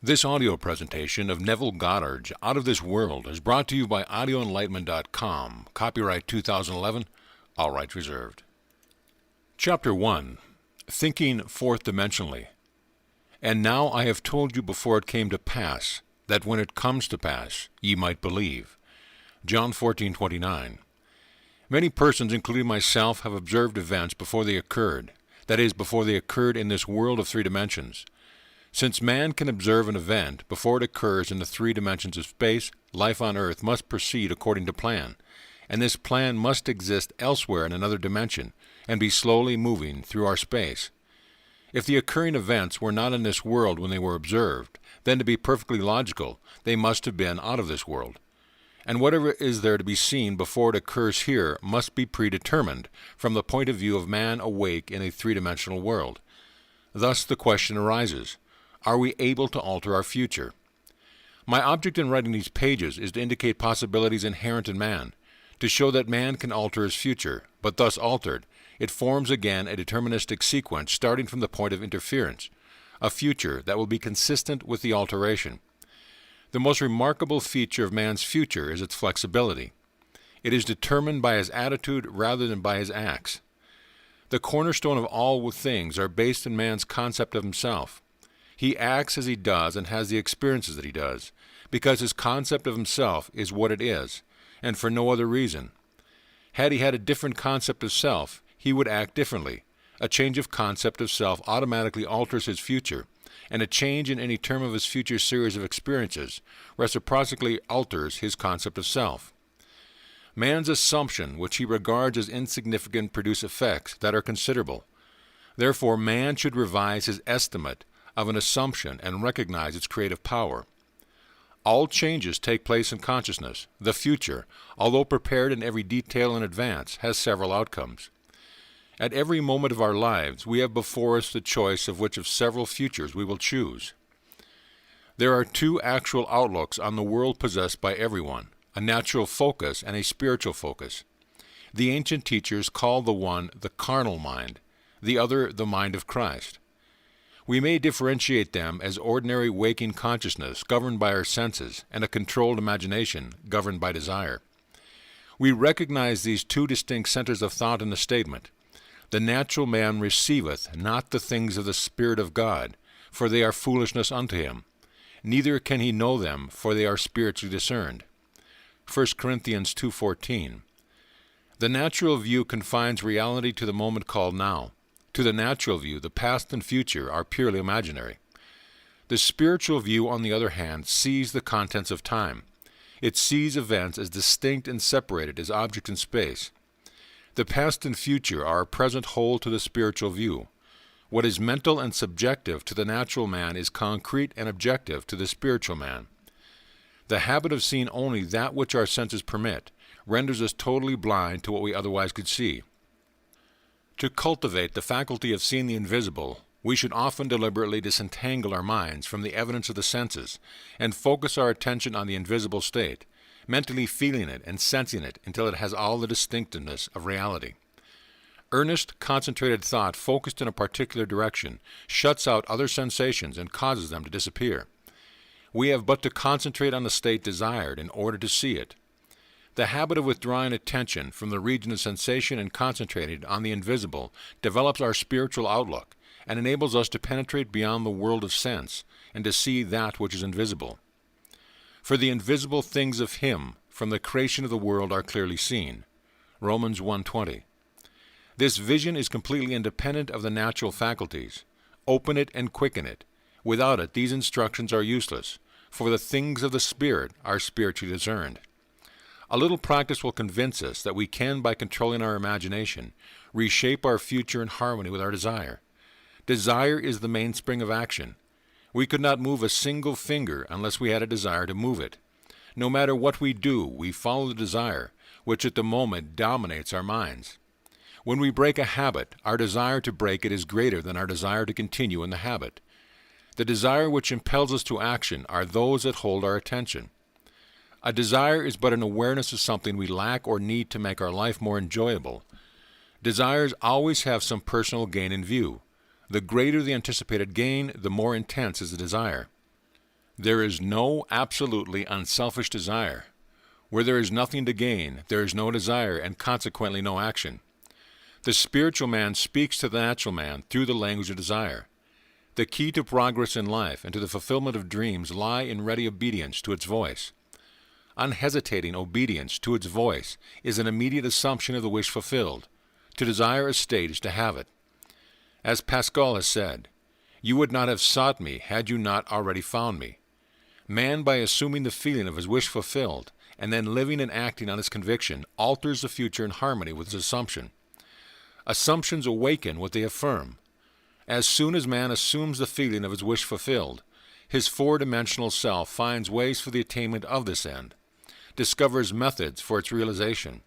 This audio presentation of Neville Goddard's Out of This World is brought to you by audioenlightenment.com. Copyright 2011, all rights reserved. Chapter 1. Thinking Fourth Dimensionally. And now I have told you before it came to pass, that when it comes to pass, ye might believe. John 14:29. Many persons, including myself, have observed events before they occurred, that is, before they occurred in this world of three dimensions. Since man can observe an event before it occurs in the three dimensions of space, life on Earth must proceed according to plan, and this plan must exist elsewhere in another dimension and be slowly moving through our space. If the occurring events were not in this world when they were observed, then to be perfectly logical, they must have been out of this world. And whatever is there to be seen before it occurs here must be predetermined from the point of view of man awake in a three-dimensional world. Thus the question arises, are we able to alter our future? My object in writing these pages is to indicate possibilities inherent in man, to show that man can alter his future, but thus altered, it forms again a deterministic sequence starting from the point of interference, a future that will be consistent with the alteration. The most remarkable feature of man's future is its flexibility. It is determined by his attitude rather than by his acts. The cornerstone of all things are based in man's concept of himself. He acts as he does and has the experiences that he does, because his concept of himself is what it is, and for no other reason. Had he had a different concept of self, he would act differently. A change of concept of self automatically alters his future, and a change in any term of his future series of experiences reciprocally alters his concept of self. Man's assumption, which he regards as insignificant, produce effects that are considerable. Therefore, man should revise his estimate of an assumption and recognize its creative power. All changes take place in consciousness. The future, although prepared in every detail in advance, has several outcomes. At every moment of our lives, we have before us the choice of which of several futures we will choose. There are two actual outlooks on the world possessed by everyone, a natural focus and a spiritual focus. The ancient teachers called the one the carnal mind, the other the mind of Christ. We may differentiate them as ordinary waking consciousness governed by our senses and a controlled imagination governed by desire. We recognize these two distinct centers of thought in the statement, "The natural man receiveth not the things of the Spirit of God, for they are foolishness unto him. Neither can he know them, for they are spiritually discerned." 1 Corinthians 2:14. The natural view confines reality to the moment called now. To the natural view, the past and future are purely imaginary. The spiritual view, on the other hand, sees the contents of time. It sees events as distinct and separated as objects in space. The past and future are a present whole to the spiritual view. What is mental and subjective to the natural man is concrete and objective to the spiritual man. The habit of seeing only that which our senses permit renders us totally blind to what we otherwise could see. To cultivate the faculty of seeing the invisible, we should often deliberately disentangle our minds from the evidence of the senses and focus our attention on the invisible state, mentally feeling it and sensing it until it has all the distinctiveness of reality. Earnest, concentrated thought focused in a particular direction shuts out other sensations and causes them to disappear. We have but to concentrate on the state desired in order to see it. The habit of withdrawing attention from the region of sensation and concentrating on the invisible develops our spiritual outlook and enables us to penetrate beyond the world of sense and to see that which is invisible. For the invisible things of Him from the creation of the world are clearly seen. Romans 1:20. This vision is completely independent of the natural faculties. Open it and quicken it. Without it, these instructions are useless, for the things of the Spirit are spiritually discerned. A little practice will convince us that we can, by controlling our imagination, reshape our future in harmony with our desire. Desire is the mainspring of action. We could not move a single finger unless we had a desire to move it. No matter what we do, we follow the desire, which at the moment dominates our minds. When we break a habit, our desire to break it is greater than our desire to continue in the habit. The desire which impels us to action are those that hold our attention. A desire is but an awareness of something we lack or need to make our life more enjoyable. Desires always have some personal gain in view. The greater the anticipated gain, the more intense is the desire. There is no absolutely unselfish desire. Where there is nothing to gain, there is no desire and consequently no action. The spiritual man speaks to the natural man through the language of desire. The key to progress in life and to the fulfillment of dreams lie in ready obedience to its voice. Unhesitating obedience to its voice is an immediate assumption of the wish fulfilled. To desire a state is to have it. As Pascal has said, "You would not have sought me had you not already found me." Man, by assuming the feeling of his wish fulfilled, and then living and acting on his conviction, alters the future in harmony with his assumption. Assumptions awaken what they affirm. As soon as man assumes the feeling of his wish fulfilled, his four-dimensional self finds ways for the attainment of this end, discovers methods for its realization.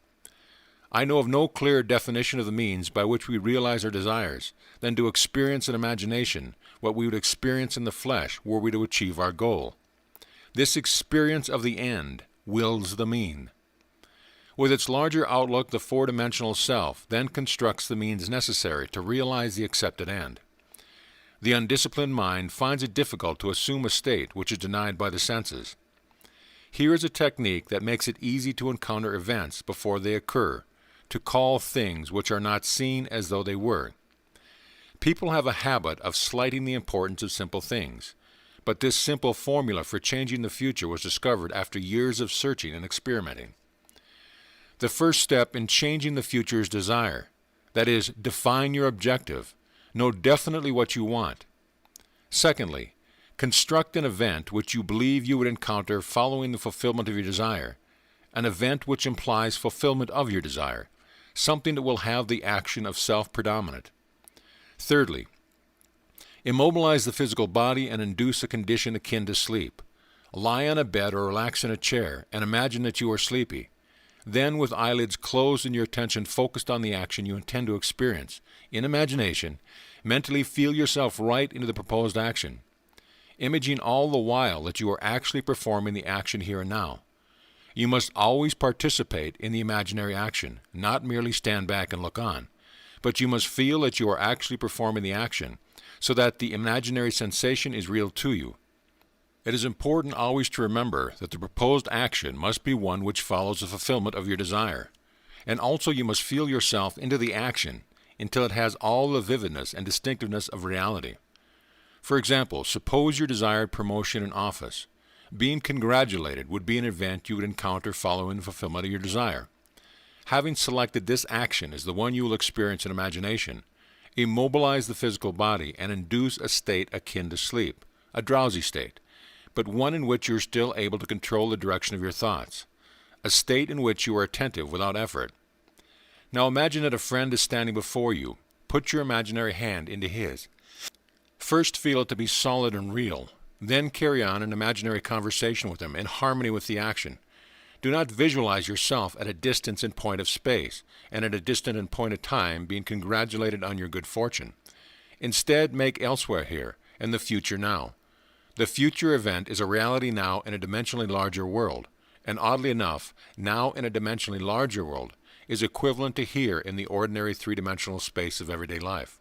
I know of no clearer definition of the means by which we realize our desires than to experience in imagination what we would experience in the flesh were we to achieve our goal. This experience of the end wills the mean. With its larger outlook, the four-dimensional self then constructs the means necessary to realize the accepted end. The undisciplined mind finds it difficult to assume a state which is denied by the senses. Here is a technique that makes it easy to encounter events before they occur, to call things which are not seen as though they were. People have a habit of slighting the importance of simple things, but this simple formula for changing the future was discovered after years of searching and experimenting. The first step in changing the future is desire. That is, define your objective. Know definitely what you want. Secondly, construct an event which you believe you would encounter following the fulfillment of your desire, an event which implies fulfillment of your desire, something that will have the action of self predominant. Thirdly, immobilize the physical body and induce a condition akin to sleep. Lie on a bed or relax in a chair and imagine that you are sleepy. Then, with eyelids closed and your attention focused on the action you intend to experience, in imagination, mentally feel yourself right into the proposed action, imaging all the while that you are actually performing the action here and now. You must always participate in the imaginary action, not merely stand back and look on, but you must feel that you are actually performing the action, so that the imaginary sensation is real to you. It is important always to remember that the proposed action must be one which follows the fulfillment of your desire, and also you must feel yourself into the action until it has all the vividness and distinctiveness of reality. For example, suppose your desired promotion in office. Being congratulated would be an event you would encounter following the fulfillment of your desire. Having selected this action as the one you will experience in imagination, immobilize the physical body and induce a state akin to sleep, a drowsy state, but one in which you are still able to control the direction of your thoughts, a state in which you are attentive without effort. Now imagine that a friend is standing before you. Put your imaginary hand into his. First feel it to be solid and real. Then carry on an imaginary conversation with him in harmony with the action. Do not visualize yourself at a distance in point of space and at a distance in point of time being congratulated on your good fortune. Instead, make elsewhere here and the future now. The future event is a reality now in a dimensionally larger world, and oddly enough, now in a dimensionally larger world is equivalent to here in the ordinary three-dimensional space of everyday life.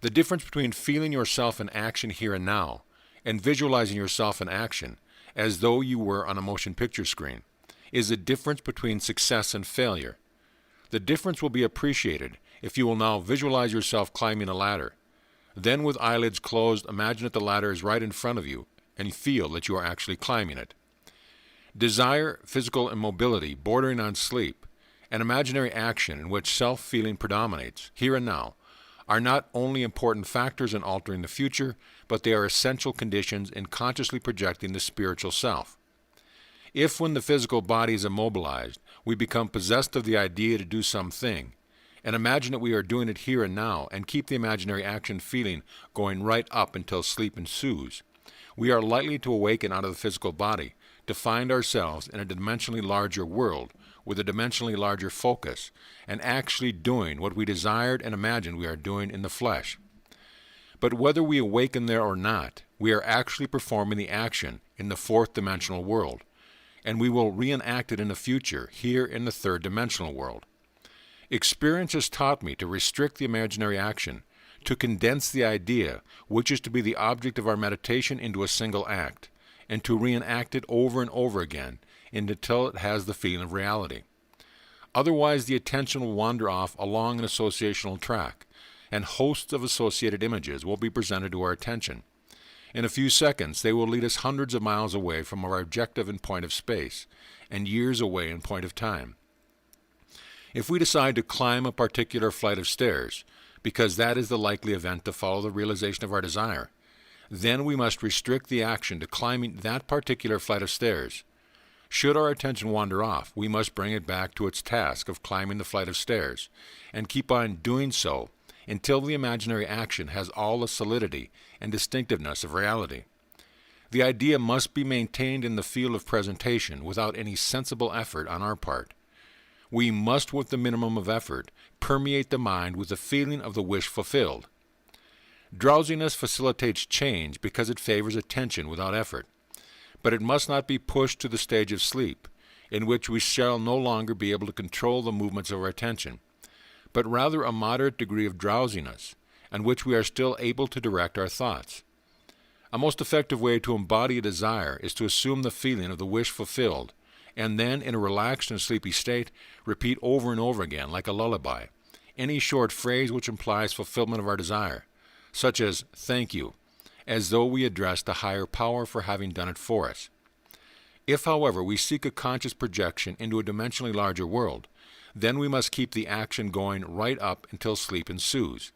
The difference between feeling yourself in action here and now and visualizing yourself in action as though you were on a motion picture screen is the difference between success and failure. The difference will be appreciated if you will now visualize yourself climbing a ladder. Then, with eyelids closed, imagine that the ladder is right in front of you and feel that you are actually climbing it. Desire, physical immobility bordering on sleep, and imaginary action in which self-feeling predominates, here and now, are not only important factors in altering the future, but they are essential conditions in consciously projecting the spiritual self. If, when the physical body is immobilized, we become possessed of the idea to do something, and imagine that we are doing it here and now, and keep the imaginary action feeling going right up until sleep ensues, we are likely to awaken out of the physical body, to find ourselves in a dimensionally larger world, with a dimensionally larger focus, and actually doing what we desired and imagined we are doing in the flesh. But whether we awaken there or not, we are actually performing the action in the fourth dimensional world, and we will reenact it in the future, here in the third dimensional world. Experience has taught me to restrict the imaginary action, to condense the idea, which is to be the object of our meditation, into a single act, and to reenact it over and over again until it has the feeling of reality. Otherwise, the attention will wander off along an associational track, and hosts of associated images will be presented to our attention. In a few seconds, they will lead us hundreds of miles away from our objective in point of space, and years away in point of time. If we decide to climb a particular flight of stairs, because that is the likely event to follow the realization of our desire, then we must restrict the action to climbing that particular flight of stairs. Should our attention wander off, we must bring it back to its task of climbing the flight of stairs, and keep on doing so until the imaginary action has all the solidity and distinctiveness of reality. The idea must be maintained in the field of presentation without any sensible effort on our part. We must, with the minimum of effort, permeate the mind with the feeling of the wish fulfilled. Drowsiness facilitates change because it favors attention without effort, but it must not be pushed to the stage of sleep, in which we shall no longer be able to control the movements of our attention, but rather a moderate degree of drowsiness, in which we are still able to direct our thoughts. A most effective way to embody a desire is to assume the feeling of the wish fulfilled, and then, in a relaxed and sleepy state, repeat over and over again, like a lullaby, any short phrase which implies fulfillment of our desire, such as "thank you," as though we addressed a higher power for having done it for us. If, however, we seek a conscious projection into a dimensionally larger world, then we must keep the action going right up until sleep ensues.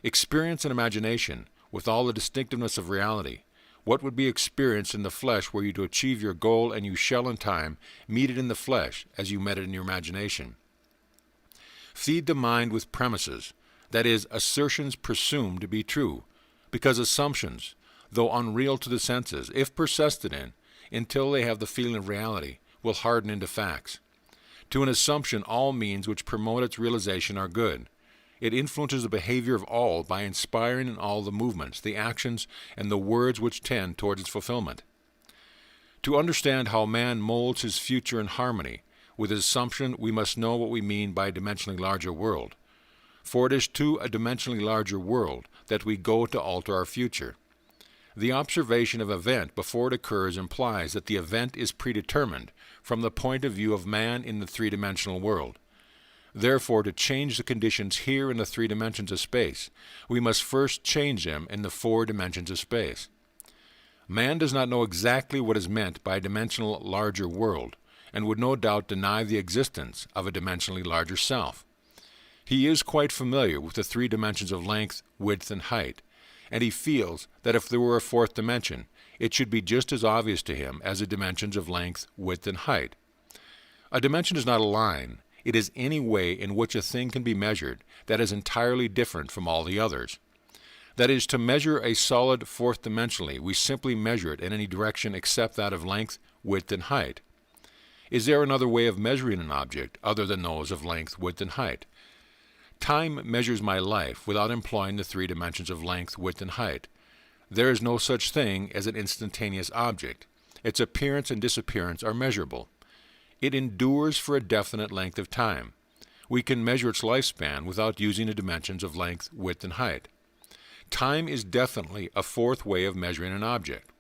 Experience and imagination, with all the distinctiveness of reality, what would be experienced in the flesh were you to achieve your goal, and you shall in time meet it in the flesh as you met it in your imagination. Feed the mind with premises, that is, assertions presumed to be true, because assumptions, though unreal to the senses, if persisted in, until they have the feeling of reality, will harden into facts. To an assumption, all means which promote its realization are good. It influences the behavior of all by inspiring in all the movements, the actions, and the words which tend towards its fulfillment. To understand how man molds his future in harmony with his assumption, we must know what we mean by a dimensionally larger world. For it is to a dimensionally larger world that we go to alter our future. The observation of event before it occurs implies that the event is predetermined from the point of view of man in the three-dimensional world. Therefore, to change the conditions here in the three dimensions of space, we must first change them in the four dimensions of space. Man does not know exactly what is meant by a dimensional larger world, and would no doubt deny the existence of a dimensionally larger self. He is quite familiar with the three dimensions of length, width, and height, and he feels that if there were a fourth dimension, it should be just as obvious to him as the dimensions of length, width, and height. A dimension is not a line. It is any way in which a thing can be measured that is entirely different from all the others. That is, to measure a solid fourth dimensionally, we simply measure it in any direction except that of length, width, and height. Is there another way of measuring an object other than those of length, width, and height? Time measures my life without employing the three dimensions of length, width, and height. There is no such thing as an instantaneous object. Its appearance and disappearance are measurable. It endures for a definite length of time. We can measure its lifespan without using the dimensions of length, width, and height. Time is definitely a fourth way of measuring an object.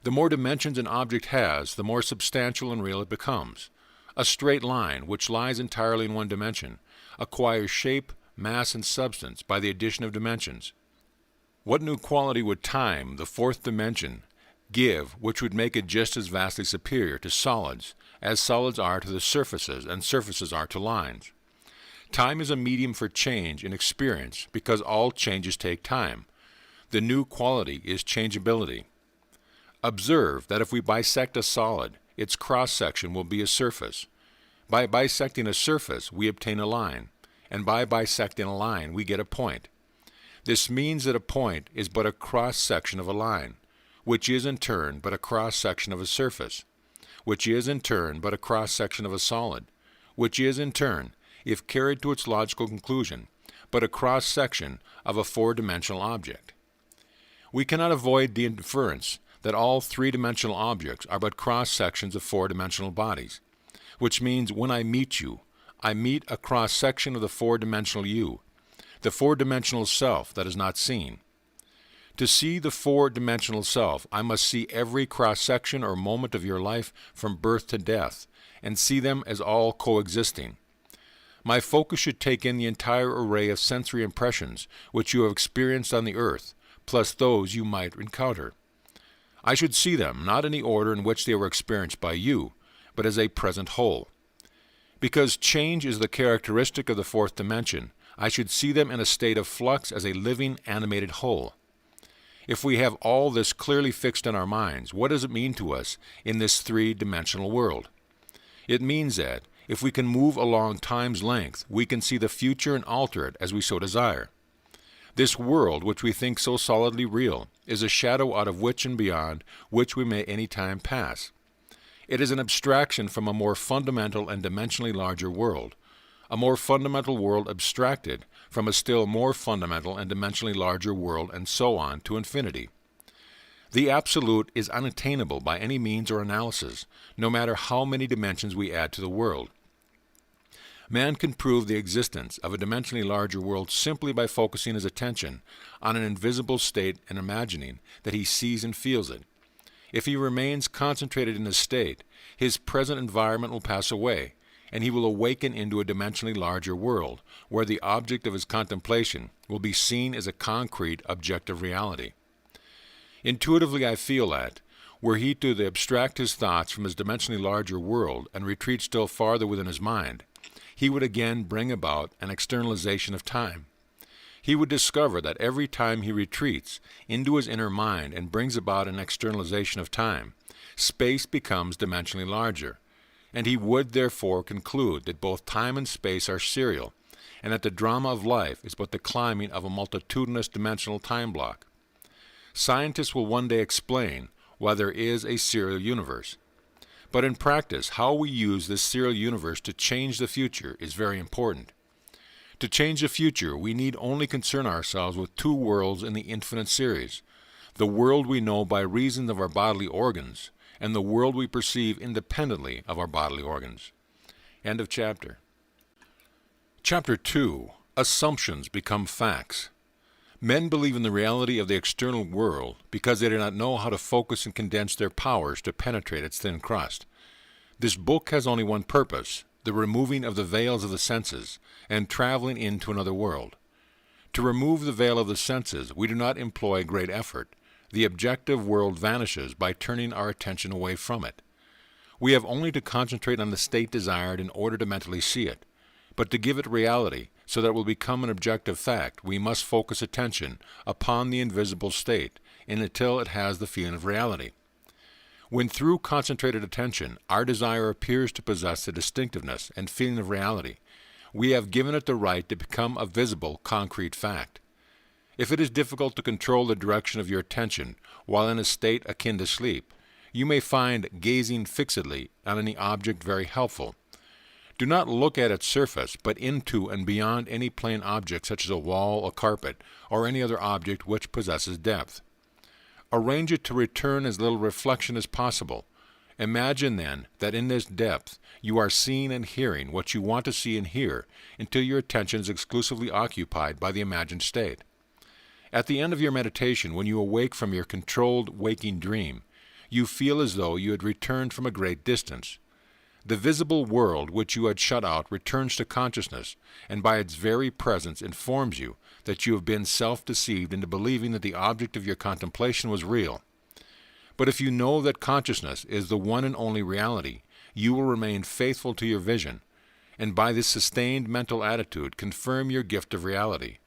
The more dimensions an object has, the more substantial and real it becomes. A straight line, which lies entirely in one dimension, acquires shape, mass, and substance by the addition of dimensions. What new quality would time, the fourth dimension, give which would make it just as vastly superior to solids as solids are to the surfaces and surfaces are to lines? Time is a medium for change in experience because all changes take time. The new quality is changeability. Observe that if we bisect a solid, its cross-section will be a surface. By bisecting a surface, we obtain a line, and by bisecting a line, we get a point. This means that a point is but a cross-section of a line, which is in turn but a cross-section of a surface, which is in turn but a cross-section of a solid, which is in turn, if carried to its logical conclusion, but a cross-section of a four-dimensional object. We cannot avoid the inference that all three-dimensional objects are but cross-sections of four-dimensional bodies, which means when I meet you, I meet a cross-section of the four-dimensional you, the four-dimensional self that is not seen. To see the four-dimensional self, I must see every cross-section or moment of your life from birth to death, and see them as all coexisting. My focus should take in the entire array of sensory impressions which you have experienced on the earth, plus those you might encounter. I should see them not in the order in which they were experienced by you, but as a present whole. Because change is the characteristic of the fourth dimension, I should see them in a state of flux as a living, animated whole. If we have all this clearly fixed in our minds, what does it mean to us in this three-dimensional world? It means that, if we can move along time's length, we can see the future and alter it as we so desire. This world, which we think so solidly real, is a shadow out of which and beyond which we may any time pass. It is an abstraction from a more fundamental and dimensionally larger world, a more fundamental world abstracted from a still more fundamental and dimensionally larger world, and so on to infinity. The Absolute is unattainable by any means or analysis, no matter how many dimensions we add to the world. Man can prove the existence of a dimensionally larger world simply by focusing his attention on an invisible state and imagining that he sees and feels it. If he remains concentrated in this state, his present environment will pass away, and he will awaken into a dimensionally larger world, where the object of his contemplation will be seen as a concrete, objective reality. Intuitively I feel that, were he to abstract his thoughts from his dimensionally larger world and retreat still farther within his mind, he would again bring about an externalization of time. He would discover that every time he retreats into his inner mind and brings about an externalization of time, space becomes dimensionally larger, and he would therefore conclude that both time and space are serial, and that the drama of life is but the climbing of a multitudinous dimensional time block. Scientists will one day explain why there is a serial universe. But in practice, how we use this serial universe to change the future is very important. To change the future, we need only concern ourselves with two worlds in the infinite series, the world we know by reason of our bodily organs, and the world we perceive independently of our bodily organs. End of chapter. Chapter 2. Assumptions become facts. Men believe in the reality of the external world because they do not know how to focus and condense their powers to penetrate its thin crust. This book has only one purpose, the removing of the veils of the senses and traveling into another world. To remove the veil of the senses, we do not employ great effort. The objective world vanishes by turning our attention away from it. We have only to concentrate on the state desired in order to mentally see it. But to give it reality, so that it will become an objective fact, we must focus attention upon the invisible state until it has the feeling of reality. When through concentrated attention our desire appears to possess the distinctiveness and feeling of reality, we have given it the right to become a visible, concrete fact. If it is difficult to control the direction of your attention while in a state akin to sleep, you may find gazing fixedly on any object very helpful. Do not look at its surface, but into and beyond any plane object such as a wall, a carpet, or any other object which possesses depth. Arrange it to return as little reflection as possible. Imagine then that in this depth you are seeing and hearing what you want to see and hear until your attention is exclusively occupied by the imagined state. At the end of your meditation, when you awake from your controlled waking dream, you feel as though you had returned from a great distance. The visible world which you had shut out returns to consciousness, and by its very presence informs you that you have been self-deceived into believing that the object of your contemplation was real. But if you know that consciousness is the one and only reality, you will remain faithful to your vision, and by this sustained mental attitude confirm your gift of reality,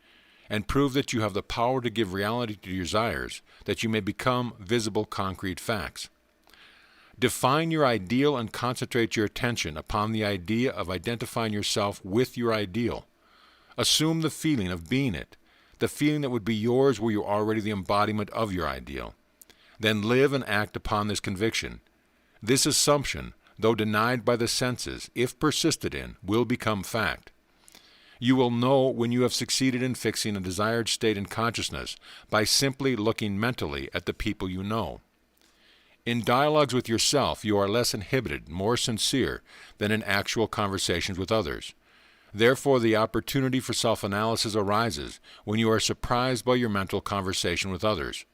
and prove that you have the power to give reality to your desires, that you may become visible concrete facts. Define your ideal and concentrate your attention upon the idea of identifying yourself with your ideal. Assume the feeling of being it, the feeling that would be yours were you already the embodiment of your ideal. Then live and act upon this conviction. This assumption, though denied by the senses, if persisted in, will become fact. You will know when you have succeeded in fixing a desired state in consciousness by simply looking mentally at the people you know. In dialogues with yourself, you are less inhibited, more sincere than in actual conversations with others. Therefore, the opportunity for self-analysis arises when you are surprised by your mental conversation with others.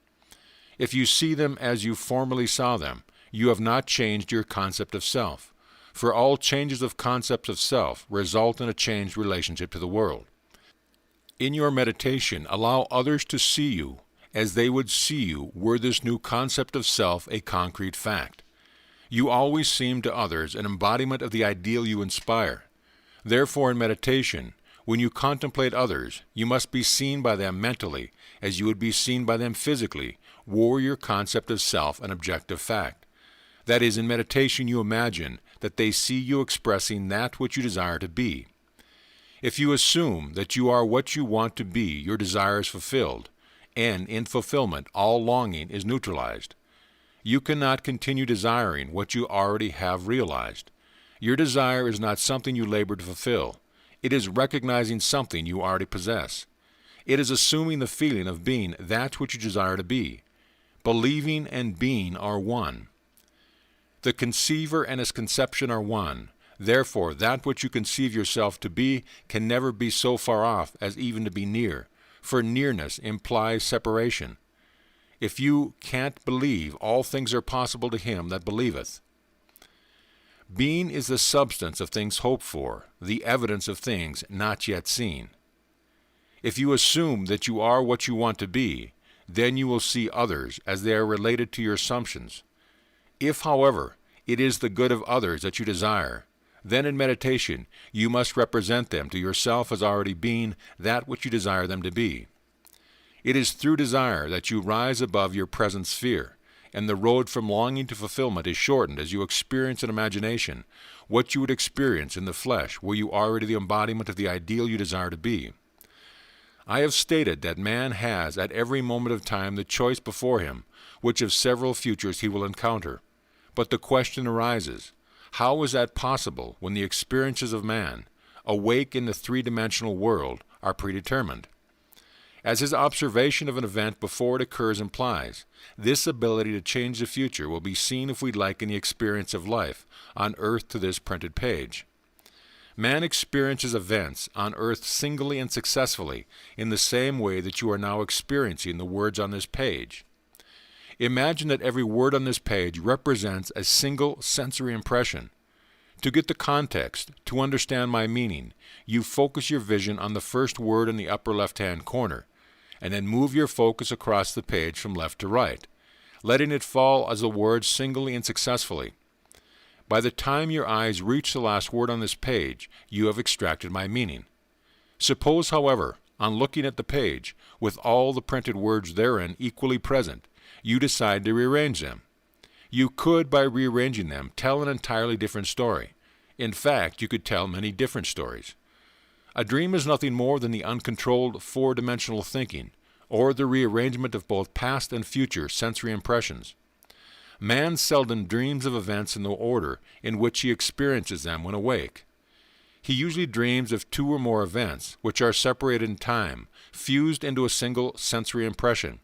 If you see them as you formerly saw them, you have not changed your concept of self, for all changes of concepts of self result in a changed relationship to the world. In your meditation, allow others to see you as they would see you were this new concept of self a concrete fact. You always seem to others an embodiment of the ideal you inspire. Therefore, in meditation, when you contemplate others, you must be seen by them mentally as you would be seen by them physically, were your concept of self an objective fact. That is, in meditation you imagine that they see you expressing that which you desire to be. If you assume that you are what you want to be, your desire is fulfilled, and in fulfillment all longing is neutralized. You cannot continue desiring what you already have realized. Your desire is not something you labor to fulfill. It is recognizing something you already possess. It is assuming the feeling of being that which you desire to be. Believing and being are one. The conceiver and his conception are one. Therefore, that which you conceive yourself to be can never be so far off as even to be near, for nearness implies separation. If you can't believe, all things are possible to him that believeth. Being is the substance of things hoped for, the evidence of things not yet seen. If you assume that you are what you want to be, then you will see others as they are related to your assumptions. If, however, it is the good of others that you desire, then in meditation you must represent them to yourself as already being that which you desire them to be. It is through desire that you rise above your present sphere, and the road from longing to fulfillment is shortened as you experience in imagination what you would experience in the flesh, were you already the embodiment of the ideal you desire to be. I have stated that man has at every moment of time the choice before him, which of several futures he will encounter. But the question arises, how is that possible when the experiences of man, awake in the three-dimensional world, are predetermined? As his observation of an event before it occurs implies, this ability to change the future will be seen if we liken the experience of life on earth to this printed page. Man experiences events on earth singly and successfully in the same way that you are now experiencing the words on this page. Imagine that every word on this page represents a single sensory impression. To get the context, to understand my meaning, you focus your vision on the first word in the upper left-hand corner, and then move your focus across the page from left to right, letting it fall as a word singly and successfully. By the time your eyes reach the last word on this page, you have extracted my meaning. Suppose, however, on looking at the page, with all the printed words therein equally present, you decide to rearrange them. You could, by rearranging them, tell an entirely different story. In fact, you could tell many different stories. A dream is nothing more than the uncontrolled four-dimensional thinking, or the rearrangement of both past and future sensory impressions. Man seldom dreams of events in the order in which he experiences them when awake. He usually dreams of two or more events, which are separated in time, fused into a single sensory impression.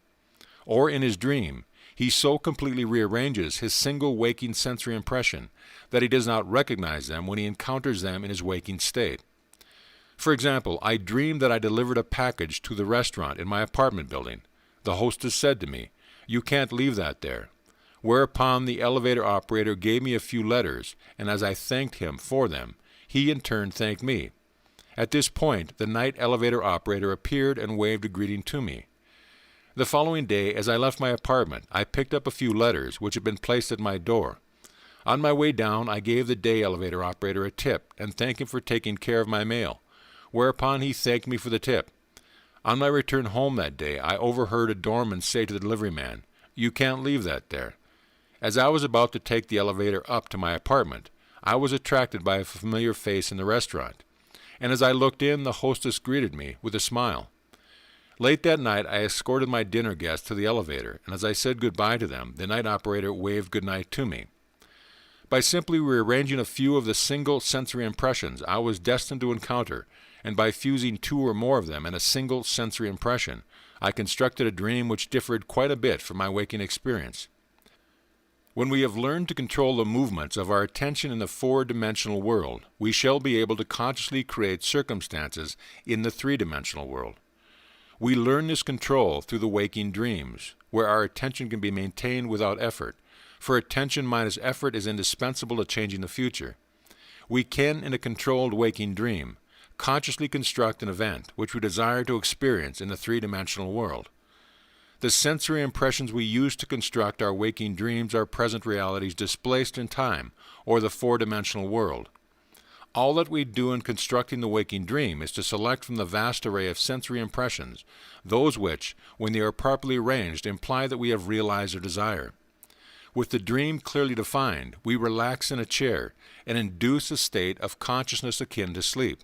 Or in his dream, he so completely rearranges his single waking sensory impression that he does not recognize them when he encounters them in his waking state. For example, I dreamed that I delivered a package to the restaurant in my apartment building. The hostess said to me, "You can't leave that there." Whereupon the elevator operator gave me a few letters, and as I thanked him for them, he in turn thanked me. At this point, the night elevator operator appeared and waved a greeting to me. The following day, as I left my apartment, I picked up a few letters which had been placed at my door. On my way down, I gave the day elevator operator a tip and thanked him for taking care of my mail, whereupon he thanked me for the tip. On my return home that day, I overheard a doorman say to the delivery man, "You can't leave that there." As I was about to take the elevator up to my apartment, I was attracted by a familiar face in the restaurant, and as I looked in, the hostess greeted me with a smile. Late that night, I escorted my dinner guests to the elevator, and as I said goodbye to them, the night operator waved goodnight to me. By simply rearranging a few of the single sensory impressions I was destined to encounter, and by fusing two or more of them in a single sensory impression, I constructed a dream which differed quite a bit from my waking experience. When we have learned to control the movements of our attention in the four-dimensional world, we shall be able to consciously create circumstances in the three-dimensional world. We learn this control through the waking dreams, where our attention can be maintained without effort, for attention minus effort is indispensable to changing the future. We can, in a controlled waking dream, consciously construct an event which we desire to experience in the three-dimensional world. The sensory impressions we use to construct our waking dreams are present realities displaced in time, or the four-dimensional world. All that we do in constructing the waking dream is to select from the vast array of sensory impressions those which, when they are properly arranged, imply that we have realized our desire. With the dream clearly defined, we relax in a chair and induce a state of consciousness akin to sleep.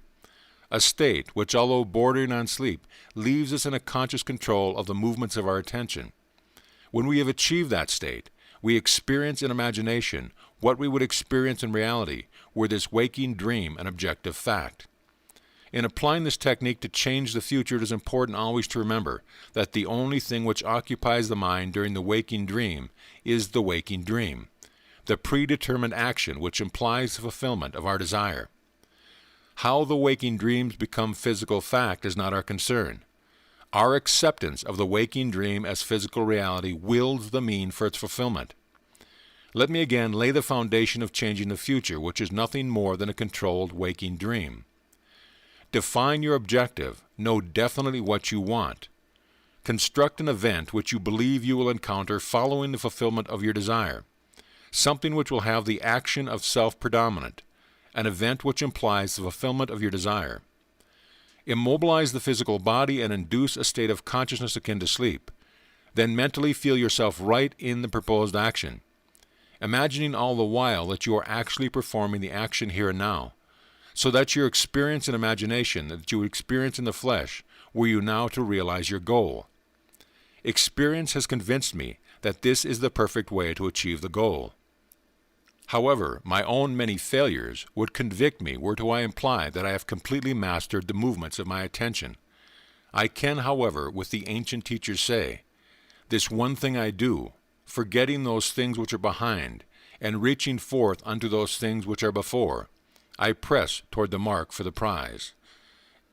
A state which, although bordering on sleep, leaves us in a conscious control of the movements of our attention. When we have achieved that state, we experience in imagination what we would experience in reality were this waking dream an objective fact. In applying this technique to change the future, it is important always to remember that the only thing which occupies the mind during the waking dream is the waking dream, the predetermined action which implies the fulfillment of our desire. How the waking dreams become physical fact is not our concern. Our acceptance of the waking dream as physical reality wills the mean for its fulfillment. Let me again lay the foundation of changing the future, which is nothing more than a controlled waking dream. Define your objective. Know definitely what you want. Construct an event which you believe you will encounter following the fulfillment of your desire, something which will have the action of self-predominant, an event which implies the fulfillment of your desire. Immobilize the physical body and induce a state of consciousness akin to sleep. Then mentally feel yourself right in the proposed action, imagining all the while that you are actually performing the action here and now, so that your experience in imagination that you would experience in the flesh were you now to realize your goal. Experience has convinced me that this is the perfect way to achieve the goal. However, my own many failures would convict me were I imply that I have completely mastered the movements of my attention. I can, however, with the ancient teachers say, this one thing I do, forgetting those things which are behind, and reaching forth unto those things which are before, I press toward the mark for the prize.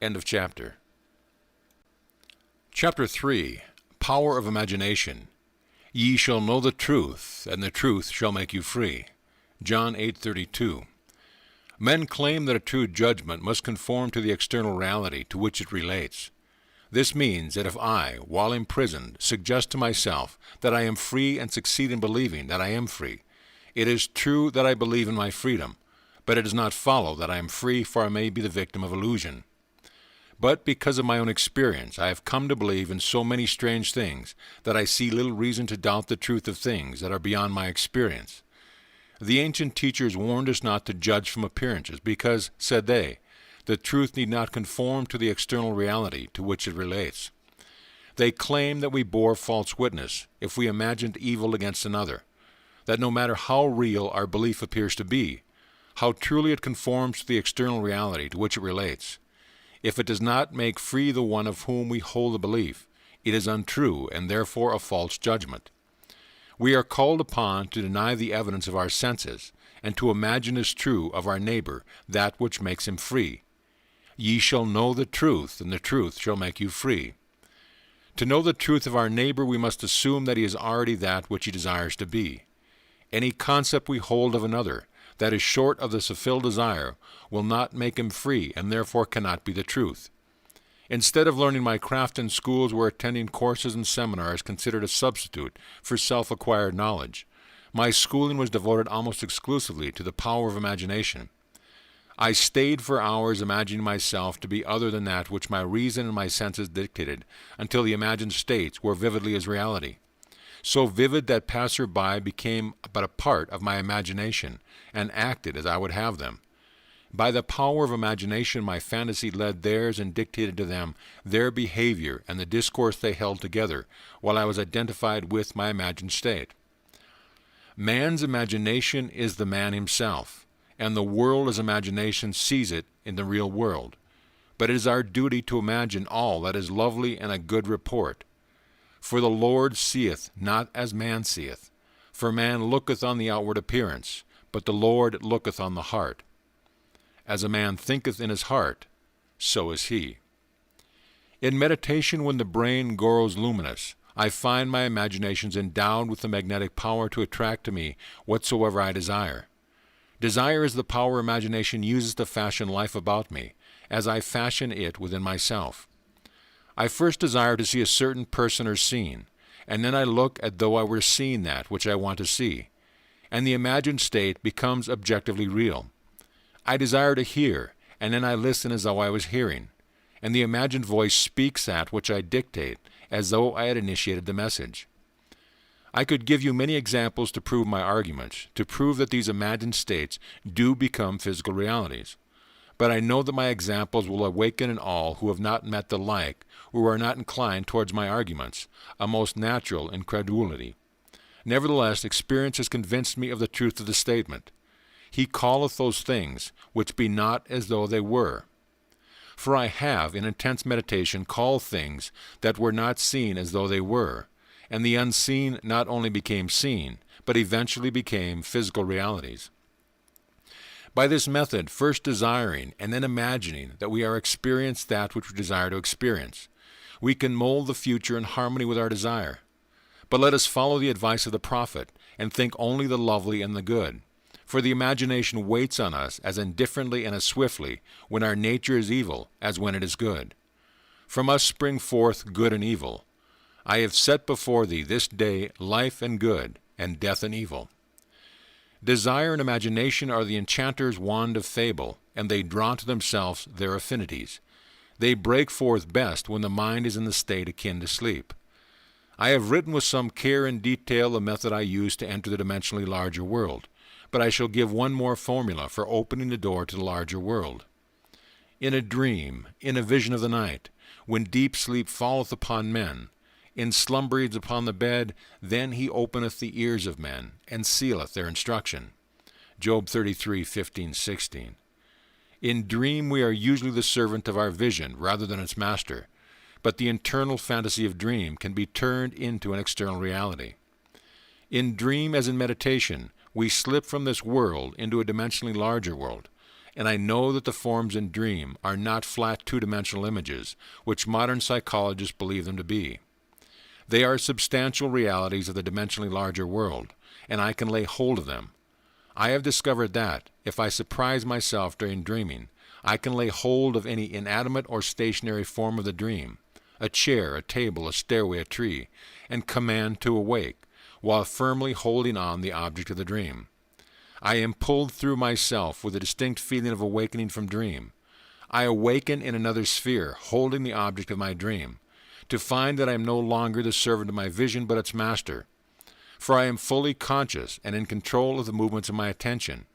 End of chapter. Chapter 3. Power of Imagination. Ye shall know the truth, and the truth shall make you free. John 8:32. Men claim that a true judgment must conform to the external reality to which it relates. This means that if I, while imprisoned, suggest to myself that I am free and succeed in believing that I am free, it is true that I believe in my freedom, but it does not follow that I am free, for I may be the victim of illusion. But because of my own experience, I have come to believe in so many strange things that I see little reason to doubt the truth of things that are beyond my experience. The ancient teachers warned us not to judge from appearances because, said they, the truth need not conform to the external reality to which it relates. They claim that we bore false witness if we imagined evil against another, that no matter how real our belief appears to be, how truly it conforms to the external reality to which it relates, if it does not make free the one of whom we hold the belief, it is untrue and therefore a false judgment. We are called upon to deny the evidence of our senses, and to imagine as true of our neighbor that which makes him free. Ye shall know the truth, and the truth shall make you free. To know the truth of our neighbor, we must assume that he is already that which he desires to be. Any concept we hold of another that is short of the fulfilled desire will not make him free, and therefore cannot be the truth. Instead of learning my craft in schools where attending courses and seminars considered a substitute for self-acquired knowledge, my schooling was devoted almost exclusively to the power of imagination. I stayed for hours imagining myself to be other than that which my reason and my senses dictated, until the imagined states were vividly as reality, so vivid that passer-by became but a part of my imagination and acted as I would have them. By the power of imagination, my fantasy led theirs and dictated to them their behavior and the discourse they held together, while I was identified with my imagined state. Man's imagination is the man himself, and the world as imagination sees it in the real world. But it is our duty to imagine all that is lovely and a good report. For the Lord seeth not as man seeth, For man looketh on the outward appearance, but the Lord looketh on the heart. As a man thinketh in his heart, so is he. In meditation, when the brain grows luminous, I find my imaginations endowed with the magnetic power to attract to me whatsoever I desire. Desire is the power imagination uses to fashion life about me, as I fashion it within myself. I first desire to see a certain person or scene, and then I look as though I were seeing that which I want to see, and the imagined state becomes objectively real. I desire to hear, and then I listen as though I was hearing, and the imagined voice speaks that which I dictate, as though I had initiated the message. I could give you many examples to prove my arguments, to prove that these imagined states do become physical realities. But I know that my examples will awaken in all who have not met the like, or who are not inclined towards my arguments, a most natural incredulity. Nevertheless, experience has convinced me of the truth of the statement. He calleth those things which be not as though they were. For I have, in intense meditation, called things that were not seen as though they were, and the unseen not only became seen, but eventually became physical realities. By this method, first desiring and then imagining that we are experiencing that which we desire to experience, we can mold the future in harmony with our desire. But let us follow the advice of the prophet and think only the lovely and the good. For the imagination waits on us as indifferently and as swiftly when our nature is evil as when it is good. From us spring forth good and evil. I have set before thee this day life and good, and death and evil. Desire and imagination are the enchanter's wand of fable, and they draw to themselves their affinities. They break forth best when the mind is in the state akin to sleep. I have written with some care and detail the method I use to enter the dimensionally larger world, but I shall give one more formula for opening the door to the larger world. In a dream, in a vision of the night, when deep sleep falleth upon men, in slumberings upon the bed, then he openeth the ears of men, and sealeth their instruction. Job 33:15-16. In dream we are usually the servant of our vision rather than its master, but the internal fantasy of dream can be turned into an external reality. In dream, as in meditation, we slip from this world into a dimensionally larger world, and I know that the forms in dream are not flat two-dimensional images, which modern psychologists believe them to be. They are substantial realities of the dimensionally larger world, and I can lay hold of them. I have discovered that, if I surprise myself during dreaming, I can lay hold of any inanimate or stationary form of the dream, a chair, a table, a stairway, a tree, and command to awake, while firmly holding on the object of the dream. I am pulled through myself with a distinct feeling of awakening from dream. I awaken in another sphere, holding the object of my dream, to find that I am no longer the servant of my vision, but its master. For I am fully conscious and in control of the movements of my attention.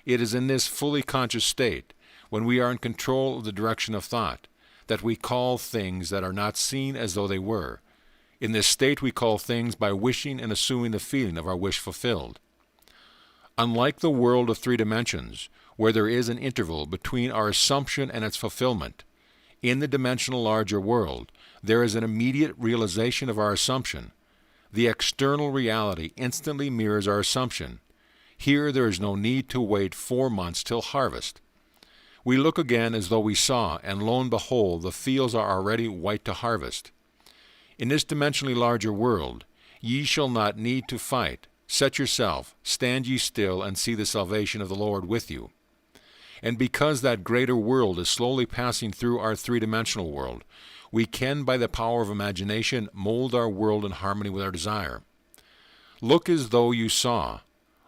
It is in this fully conscious state, when we are in control of the direction of thought, that we call things that are not seen as though they were. In this state we call things by wishing and assuming the feeling of our wish fulfilled. Unlike the world of three dimensions, where there is an interval between our assumption and its fulfillment, in the dimensional larger world, there is an immediate realization of our assumption. The external reality instantly mirrors our assumption. Here there is no need to wait 4 months till harvest. We look again as though we saw, and lo and behold, the fields are already white to harvest. In this dimensionally larger world, ye shall not need to fight. Set yourself, stand ye still, and see the salvation of the Lord with you. And because that greater world is slowly passing through our three-dimensional world, we can, by the power of imagination, mold our world in harmony with our desire. Look as though you saw.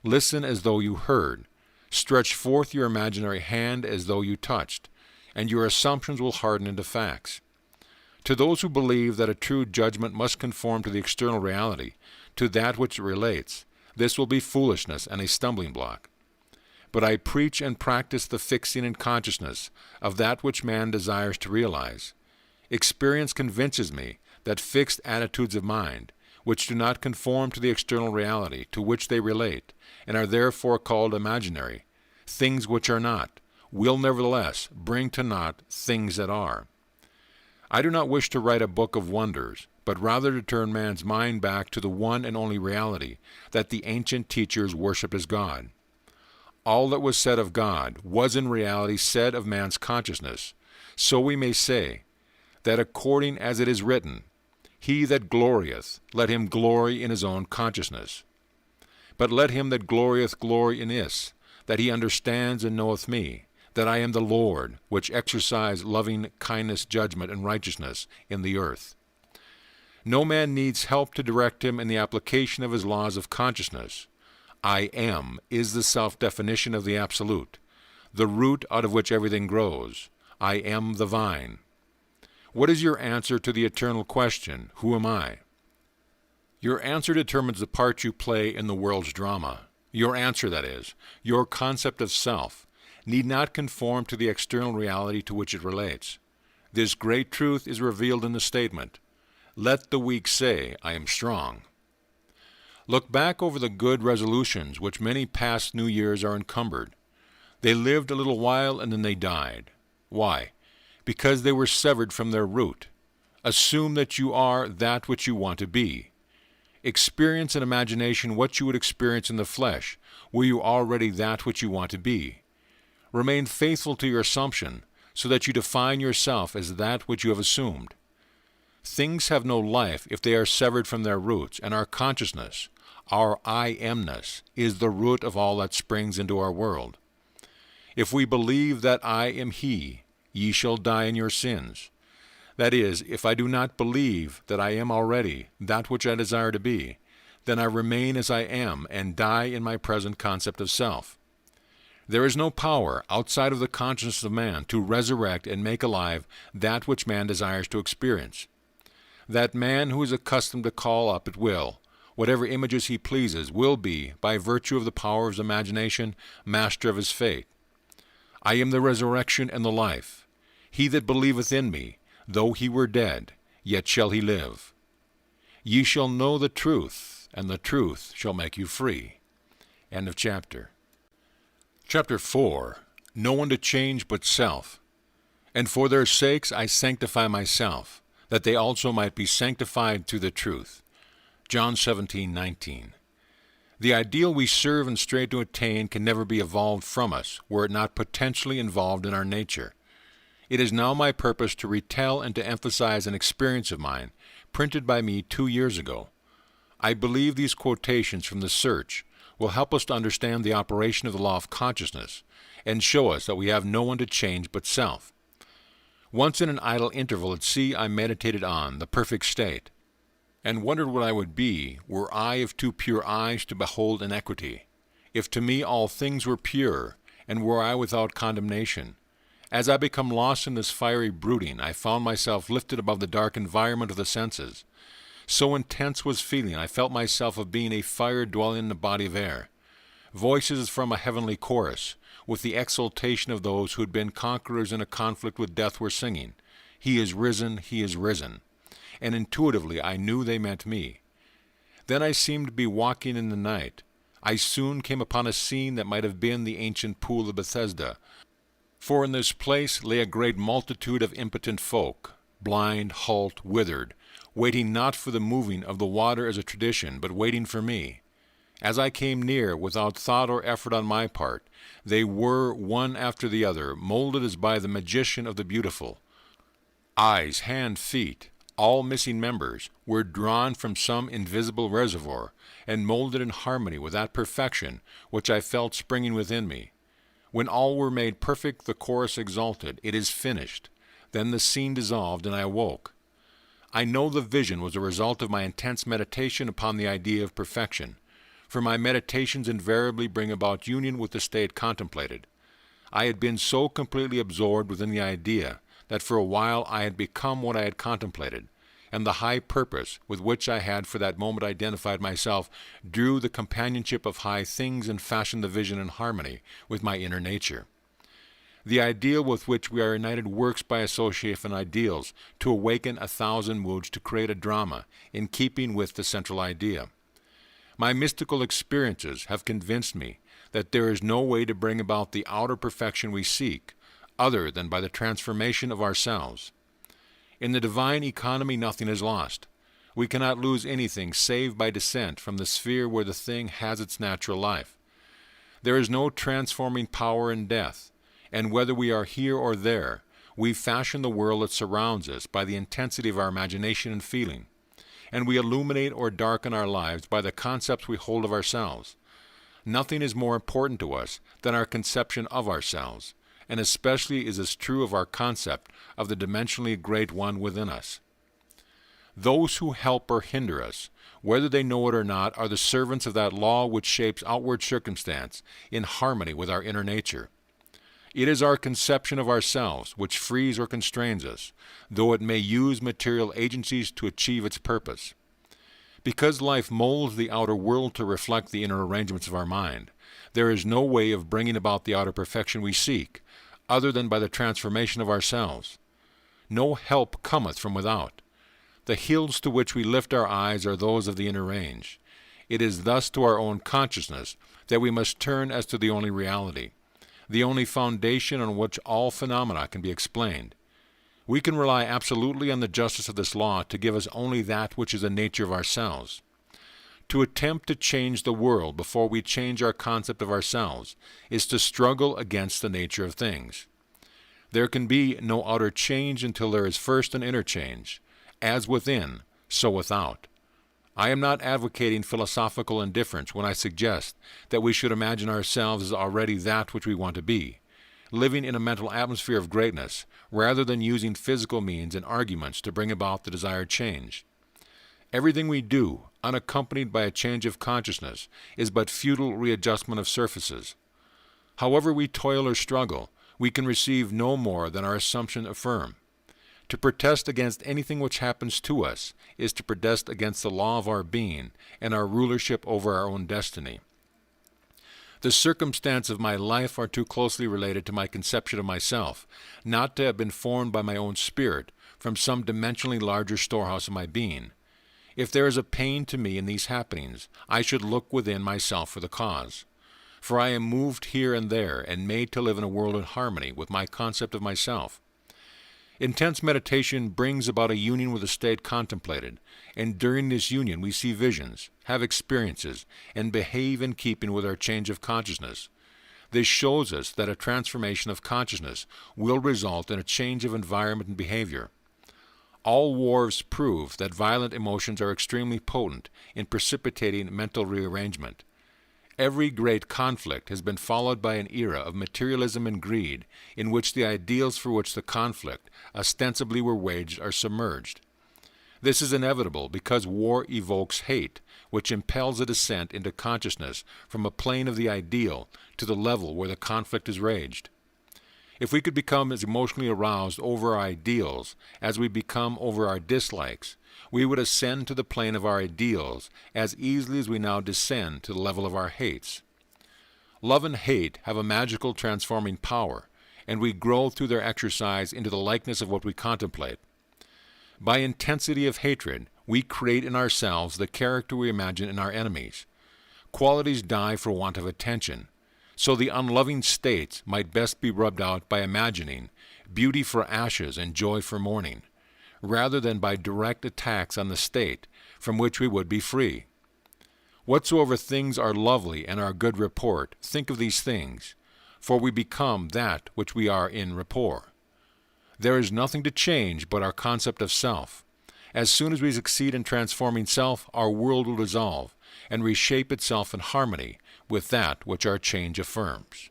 Listen as though you heard. Stretch forth your imaginary hand as though you touched, and your assumptions will harden into facts. To those who believe that a true judgment must conform to the external reality, to that which it relates, this will be foolishness and a stumbling block. But I preach and practice the fixing in consciousness of that which man desires to realize. Experience convinces me that fixed attitudes of mind, which do not conform to the external reality to which they relate, and are therefore called imaginary, things which are not, will nevertheless bring to naught things that are. I do not wish to write a book of wonders, but rather to turn man's mind back to the one and only reality that the ancient teachers worshipped as God. All that was said of God was in reality said of man's consciousness. So we may say that according as it is written, "He that glorieth, let him glory in his own consciousness. But let him that glorieth glory in this, that he understands and knoweth me, that I am the Lord, which exercise loving kindness, judgment, and righteousness in the earth." No man needs help to direct him in the application of his laws of consciousness. I am is the self-definition of the Absolute, the root out of which everything grows. I am the vine. What is your answer to the eternal question, who am I? Your answer determines the part you play in the world's drama. Your answer, that is, your concept of self, need not conform to the external reality to which it relates. This great truth is revealed in the statement, "Let the weak say, I am strong." Look back over the good resolutions which many past New Years are encumbered. They lived a little while and then they died. Why? Because they were severed from their root. Assume that you are that which you want to be. Experience in imagination what you would experience in the flesh, were you already that which you want to be. Remain faithful to your assumption, so that you define yourself as that which you have assumed. Things have no life if they are severed from their roots, and our consciousness, our I-amness, is the root of all that springs into our world. If we believe that I am He, ye shall die in your sins. That is, if I do not believe that I am already that which I desire to be, then I remain as I am and die in my present concept of self. There is no power outside of the consciousness of man to resurrect and make alive that which man desires to experience. That man who is accustomed to call up at will whatever images he pleases will be, by virtue of the power of his imagination, master of his fate. I am the resurrection and the life. He that believeth in me, though he were dead, yet shall he live. Ye shall know the truth, and the truth shall make you free. End of chapter. Chapter 4. No one to change but self. And for their sakes I sanctify myself, that they also might be sanctified through the truth. John 17:19. The ideal we serve and strive to attain can never be evolved from us, were it not potentially involved in our nature. It is now my purpose to retell and to emphasize an experience of mine, printed by me 2 years ago. I believe these quotations from the Search will help us to understand the operation of the law of consciousness, and show us that we have no one to change but self. Once in an idle interval at sea I meditated on the perfect state, and wondered what I would be were I of too pure eyes to behold iniquity, if to me all things were pure, and were I without condemnation. As I become lost in this fiery brooding, I found myself lifted above the dark environment of the senses. So intense was feeling, I felt myself of being a fire dwelling in a body of air. Voices from a heavenly chorus, with the exultation of those who had been conquerors in a conflict with death, were singing, "He is risen, he is risen." And intuitively I knew they meant me. Then I seemed to be walking in the night. I soon came upon a scene that might have been the ancient pool of Bethesda, for in this place lay a great multitude of impotent folk, blind, halt, withered, waiting not for the moving of the water as a tradition, but waiting for me. As I came near, without thought or effort on my part, they were, one after the other, molded as by the magician of the beautiful. Eyes, hand, feet, all missing members, were drawn from some invisible reservoir, and molded in harmony with that perfection which I felt springing within me. When all were made perfect, the chorus exulted, "It is finished." Then the scene dissolved, and I awoke. I know the vision was a result of my intense meditation upon the idea of perfection, for my meditations invariably bring about union with the state contemplated. I had been so completely absorbed within the idea that for a while I had become what I had contemplated, and the high purpose with which I had for that moment identified myself drew the companionship of high things and fashioned the vision in harmony with my inner nature. The ideal with which we are united works by association ideals to awaken 1,000 moods to create a drama in keeping with the central idea. My mystical experiences have convinced me that there is no way to bring about the outer perfection we seek other than by the transformation of ourselves. In the divine economy nothing is lost. We cannot lose anything save by descent from the sphere where the thing has its natural life. There is no transforming power in death, and whether we are here or there, we fashion the world that surrounds us by the intensity of our imagination and feeling, and we illuminate or darken our lives by the concepts we hold of ourselves. Nothing is more important to us than our conception of ourselves, and especially is this true of our concept of the dimensionally great one within us. Those who help or hinder us, whether they know it or not, are the servants of that law which shapes outward circumstance in harmony with our inner nature. It is our conception of ourselves which frees or constrains us, though it may use material agencies to achieve its purpose. Because life molds the outer world to reflect the inner arrangements of our mind, there is no way of bringing about the outer perfection we seek, other than by the transformation of ourselves. No help cometh from without. The hills to which we lift our eyes are those of the inner range. It is thus to our own consciousness that we must turn as to the only reality, the only foundation on which all phenomena can be explained. We can rely absolutely on the justice of this law to give us only that which is the nature of ourselves. To attempt to change the world before we change our concept of ourselves is to struggle against the nature of things. There can be no outer change until there is first an inner change. As within, so without. I am not advocating philosophical indifference when I suggest that we should imagine ourselves as already that which we want to be, living in a mental atmosphere of greatness, rather than using physical means and arguments to bring about the desired change. Everything we do, unaccompanied by a change of consciousness, is but futile readjustment of surfaces. However we toil or struggle, we can receive no more than our assumption affirm. To protest against anything which happens to us is to protest against the law of our being and our rulership over our own destiny. The circumstances of my life are too closely related to my conception of myself, not to have been formed by my own spirit from some dimensionally larger storehouse of my being. If there is a pain to me in these happenings, I should look within myself for the cause. For I am moved here and there and made to live in a world in harmony with my concept of myself. Intense meditation brings about a union with the state contemplated, and during this union we see visions, have experiences, and behave in keeping with our change of consciousness. This shows us that a transformation of consciousness will result in a change of environment and behavior. All wars prove that violent emotions are extremely potent in precipitating mental rearrangement. Every great conflict has been followed by an era of materialism and greed in which the ideals for which the conflict ostensibly were waged are submerged. This is inevitable because war evokes hate, which impels a descent into consciousness from a plane of the ideal to the level where the conflict is raged. If we could become as emotionally aroused over our ideals as we become over our dislikes, we would ascend to the plane of our ideals as easily as we now descend to the level of our hates. Love and hate have a magical transforming power, and we grow through their exercise into the likeness of what we contemplate. By intensity of hatred, we create in ourselves the character we imagine in our enemies. Qualities die for want of attention, so the unloving states might best be rubbed out by imagining beauty for ashes and joy for mourning, rather than by direct attacks on the state from which we would be free. Whatsoever things are lovely and are good report, think of these things, for we become that which we are in rapport. There is nothing to change but our concept of self. As soon as we succeed in transforming self, our world will dissolve and reshape itself in harmony with that which our change affirms.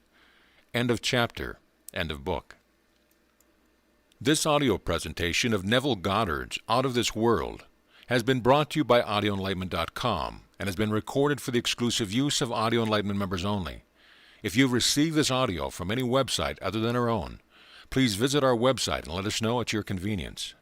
End of chapter. End of book. This audio presentation of Neville Goddard's Out of This World has been brought to you by audioenlightenment.com and has been recorded for the exclusive use of Audio Enlightenment members only. If you've received this audio from any website other than our own, please visit our website and let us know at your convenience.